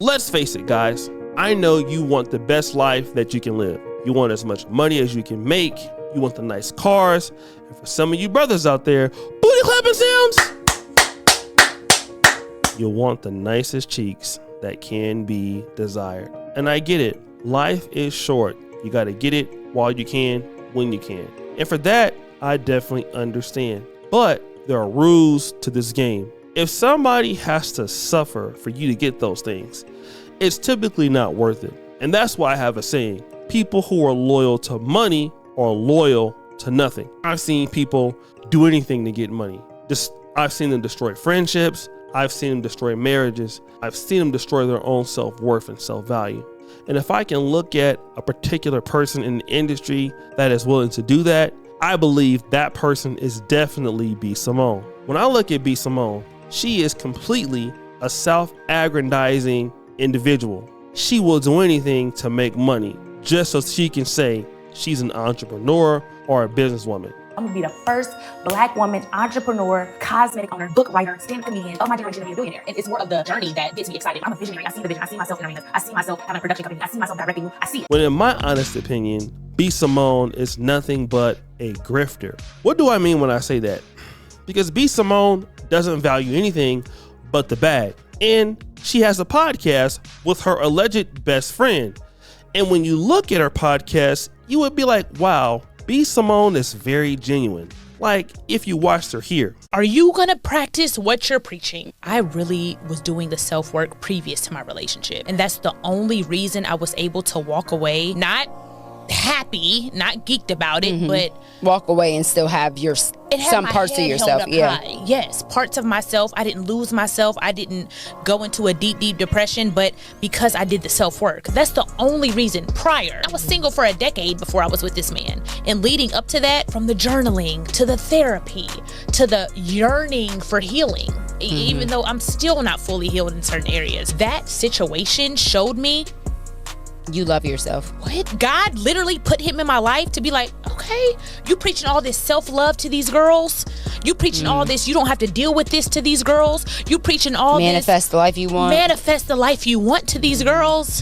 Let's face it, guys. I know you want the best life that you can live. You want as much money as you can make. You want the nice cars. And for some of you brothers out there, booty clapping sounds. You want the nicest cheeks that can be desired. And I get it. Life is short. You got to get it while you can, when you can. And for that, I definitely understand. But there are rules to this game. If somebody has to suffer for you to get those things, it's typically not worth it. And that's why I have a saying, people who are loyal to money are loyal to nothing. I've seen people do anything to get money. I've seen them destroy friendships. I've seen them destroy marriages. I've seen them destroy their own self-worth and self-value. And if I can look at a particular person in the industry that is willing to do that, I believe that person is definitely B. Simone. When I look at B. Simone, she is completely a self-aggrandizing individual. She will do anything to make money just so she can say she's an entrepreneur or a businesswoman. I'm gonna be the first Black woman entrepreneur, cosmetic owner, book writer, stand-up comedian of my generation to be a billionaire. And it's more of the journey that gets me excited. I'm a visionary. I see the vision. I see myself in arenas. I see myself having a production company. I see myself directing. I see it. When in my honest opinion, B. Simone is nothing but a grifter. What do I mean when I say that? Because B. Simone doesn't value anything but the bag. And she has a podcast with her alleged best friend. And when you look at her podcast, you would be like, wow, B. Simone is very genuine. Like if you watched her here. Are you gonna practice what you're preaching? I really was doing the self-work previous to my relationship. And that's the only reason I was able to walk away, not happy, not geeked about it, but walk away and still have your some parts of yourself. High. Yes, parts of myself. I didn't lose myself. I didn't go into a deep depression, but because I did the self-work. That's the only reason. Prior, I was single for a decade before I was with this man. And leading up to that, from the journaling to the therapy to the yearning for healing, even though I'm still not fully healed in certain areas, that situation showed me you love yourself. What? God literally put him in my life to be like, okay, you preaching all this self-love to these girls. You preaching all this, you don't have to deal with this to these girls. You preaching all manifest the life you want. Manifest the life you want to these girls.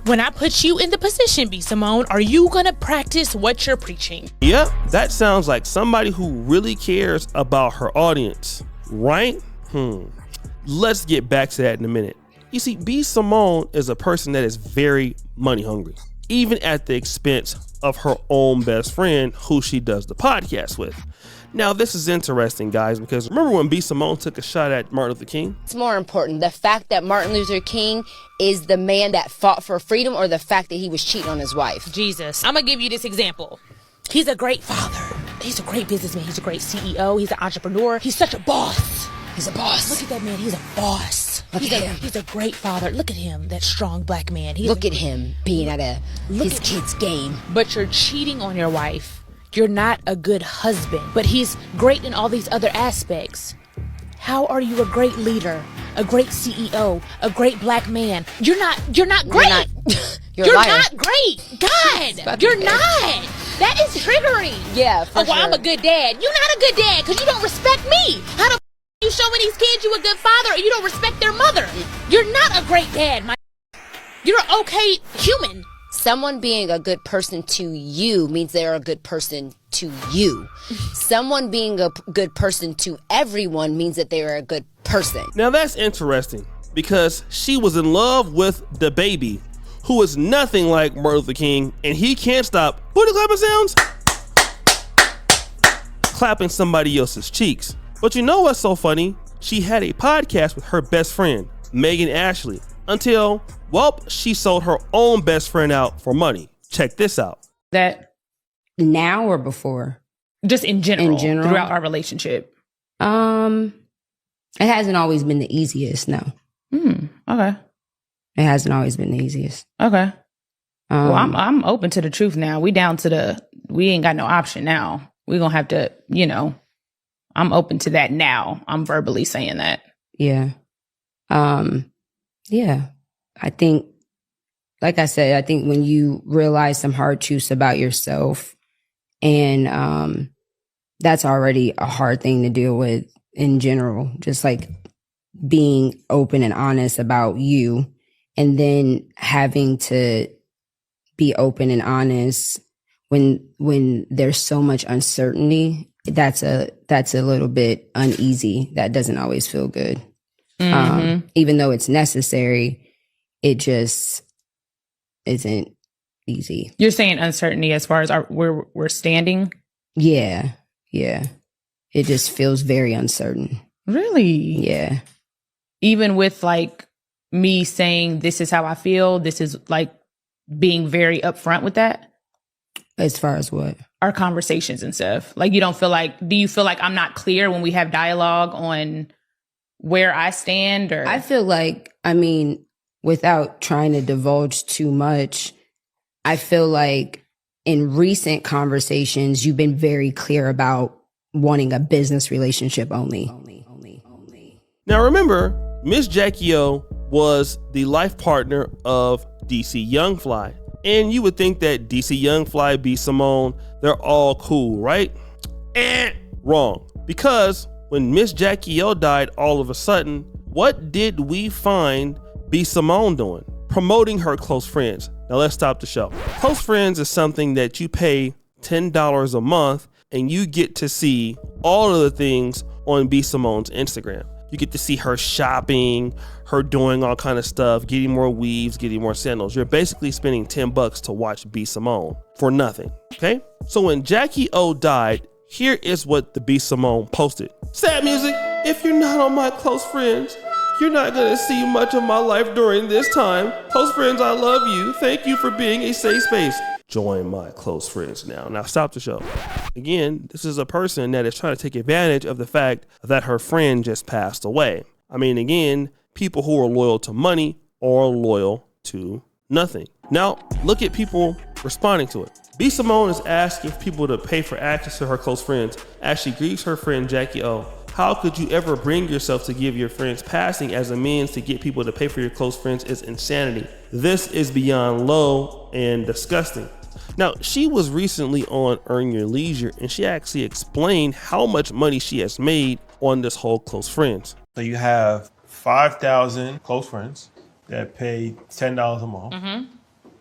When I put you in the position, B. Simone, are you gonna practice what you're preaching? Yep, that sounds like somebody who really cares about her audience, right? Let's get back to that in a minute. You see, B. Simone is a person that is very money hungry, even at the expense of her own best friend who she does the podcast with. Now, this is interesting, guys, because remember when B. Simone took a shot at Martin Luther King? It's more important, the fact that Martin Luther King is the man that fought for freedom or the fact that he was cheating on his wife? Jesus. I'm gonna give you this example. He's a great father. He's a great businessman. He's a great CEO. He's an entrepreneur. He's such a boss. He's a boss. Look at that man. He's a boss. He's a great father. Look at him, that strong Black man. Look at him being at his kid's game. But you're cheating on your wife. You're not a good husband. But he's great in all these other aspects. How are you a great leader, a great CEO, a great Black man? You're not great. You're not great. God, you're not. That is triggering. Yeah, for sure. I'm a good dad. You're not a good dad because you don't respect me. How the you showing these kids you a good father and you don't respect their mother? You're not a great dad, you're an okay human. Someone being a good person to you means they're a good person to you. Someone being a good person to everyone means that they're a good person. Now that's interesting because she was in love with the baby who is nothing like Martin Luther King, and he can't stop booty clapping sounds clapping somebody else's cheeks. But you know what's so funny? She had a podcast with her best friend, Megan Ashley, until, well, she sold her own best friend out for money. Check this out. That now or before? Just in general. In general? Throughout our relationship. It hasn't always been the easiest, no. Okay. It hasn't always been the easiest. Okay. Well, I'm open to the truth now. We ain't got no option now. We're gonna have to, I'm open to that now. I'm verbally saying that. Yeah. Yeah. I think, like I said, I think when you realize some hard truths about yourself, and that's already a hard thing to deal with in general, just like being open and honest about you, and then having to be open and honest when there's so much uncertainty, that's a little bit uneasy. That doesn't always feel good. Even though it's necessary, it just isn't easy. You're saying uncertainty as far as where we're standing? Yeah. It just feels very uncertain. Really? Yeah. Even with like me saying this is how I feel, this is like being very upfront with that? As far as what? Our conversations and stuff. Like, do you feel like I'm not clear when we have dialogue on where I stand? Or I feel like, without trying to divulge too much, I feel like in recent conversations, you've been very clear about wanting a business relationship only. Now remember, Miss Jackie O was the life partner of DC Youngfly. And you would think that DC Youngfly, B. Simone, they're all cool, right? Wrong. Because when Miss Jackie O died all of a sudden, what did we find B. Simone doing? Promoting her close friends. Now let's stop the show. Close friends is something that you pay $10 a month and you get to see all of the things on B. Simone's Instagram. You get to see her shopping, her doing all kind of stuff, getting more weaves, getting more sandals. You're basically spending $10 to watch B. Simone for nothing, okay? So when Jackie O died, here is what the B. Simone posted. Sad music, if you're not on my close friends, you're not gonna see much of my life during this time. Close friends, I love you. Thank you for being a safe space. Join my close friends now. Now stop the show. Again, this is a person that is trying to take advantage of the fact that her friend just passed away. Again, people who are loyal to money are loyal to nothing. Now, look at people responding to it. B. Simone is asking people to pay for access to her close friends as she grieves her friend Jackie O. How could you ever bring yourself to give your friend's passing as a means to get people to pay for your close friends is insanity. This is beyond low and disgusting. Now, she was recently on Earn Your Leisure and she actually explained how much money she has made on this whole close friends. So you have 5,000 close friends that pay $10 a month.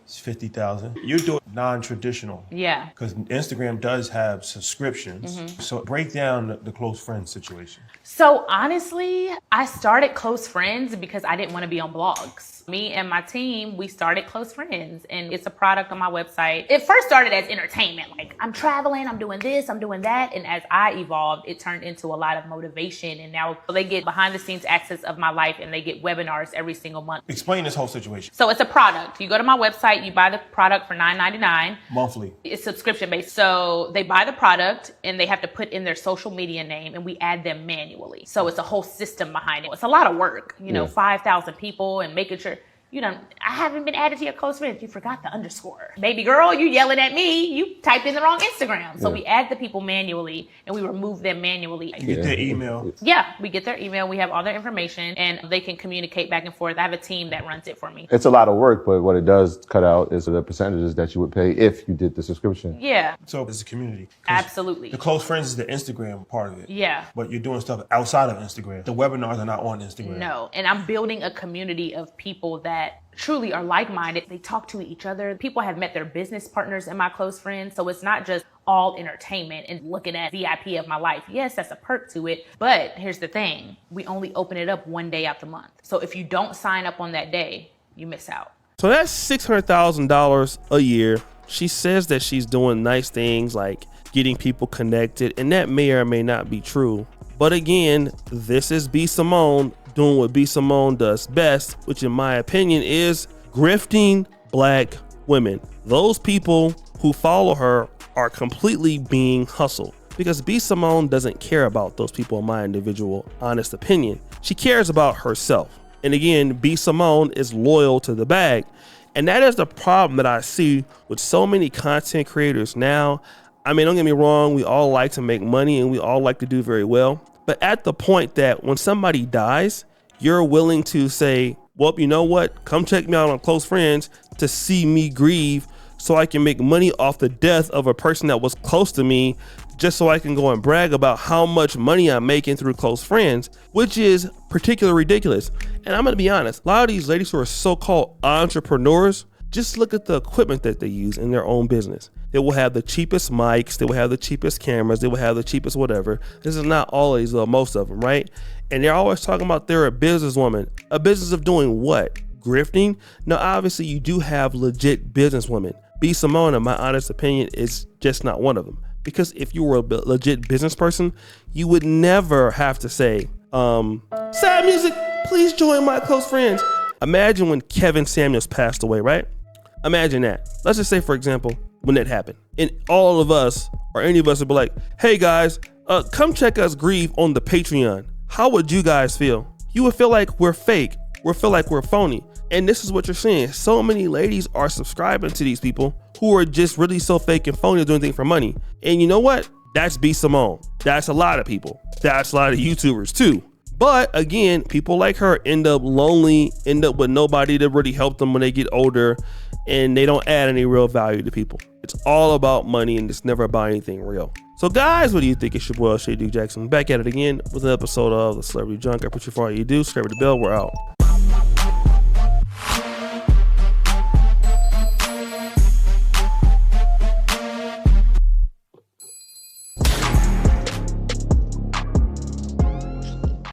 It's 50,000. You're doing non-traditional. Yeah. Because Instagram does have subscriptions. So break down the close friend situation. So honestly, I started Close Friends because I didn't want to be on blogs. Me and my team, we started Close Friends, and it's a product on my website. It first started as entertainment. Like, I'm traveling, I'm doing this, I'm doing that. And as I evolved, it turned into a lot of motivation. And now they get behind the scenes access of my life and they get webinars every single month. Explain this whole situation. So it's a product. You go to my website, you buy the product for $9.99. Monthly. It's subscription based. So they buy the product and they have to put in their social media name and we add them manually. So it's a whole system behind it. It's a lot of work, 5,000 people and making sure, I haven't been added to your close friends. You forgot the underscore. Baby girl, you yelling at me. You typed in the wrong Instagram. So we add the people manually and we remove them manually. You get their email. Yeah, we get their email. We have all their information and they can communicate back and forth. I have a team that runs it for me. It's a lot of work, but what it does cut out is the percentages that you would pay if you did the subscription. Yeah. So it's a community. Absolutely. The close friends is the Instagram part of it. Yeah. But you're doing stuff outside of Instagram. The webinars are not on Instagram. No. And I'm building a community of people that truly are like-minded. They talk to each other. People have met their business partners and my close friends. So it's not just all entertainment and looking at VIP of my life. Yes, that's a perk to it. But here's the thing. We only open it up one day out the month. So if you don't sign up on that day, you miss out. So that's $600,000 a year. She says that she's doing nice things like getting people connected, and that may or may not be true. But again, this is B. Simone doing what B. Simone does best, which in my opinion is grifting black women. Those people who follow her are completely being hustled because B. Simone doesn't care about those people in my individual honest opinion. She cares about herself. And again, B. Simone is loyal to the bag. And that is the problem that I see with so many content creators now. Don't get me wrong, we all like to make money and we all like to do very well. But at the point that when somebody dies, you're willing to say, well, you know what? Come check me out on Close Friends to see me grieve so I can make money off the death of a person that was close to me, just so I can go and brag about how much money I'm making through close friends, which is particularly ridiculous. And I'm gonna be honest, a lot of these ladies who are so-called entrepreneurs, just look at the equipment that they use in their own business. They will have the cheapest mics, they will have the cheapest cameras, they will have the cheapest whatever. This is not always most of them, right? And they're always talking about they're a businesswoman. A business of doing what? Grifting? Now, obviously, you do have legit businesswomen. B. Simone, in my honest opinion, is just not one of them. Because if you were a legit business person, you would never have to say, sad music, please join my close friends. Imagine when Kevin Samuels passed away, right? Imagine that. Let's just say, for example, when that happened, and all of us or any of us would be like, hey guys, come check us grieve on the Patreon. How would you guys feel? You would feel like we're fake. We'll feel like we're phony. And this is what you're seeing. So many ladies are subscribing to these people who are just really so fake and phony, doing things for money. And you know what? That's B. Simone. That's a lot of people. That's a lot of YouTubers too. But again, people like her end up lonely, end up with nobody to really help them when they get older, and they don't add any real value to people. It's all about money, and it's never about anything real. So guys, what do you think? It's your boy Shay Duke Jackson, back at it again with an episode of The Celebrity Junk. I appreciate for all you do. Subscribe to the bell. We're out.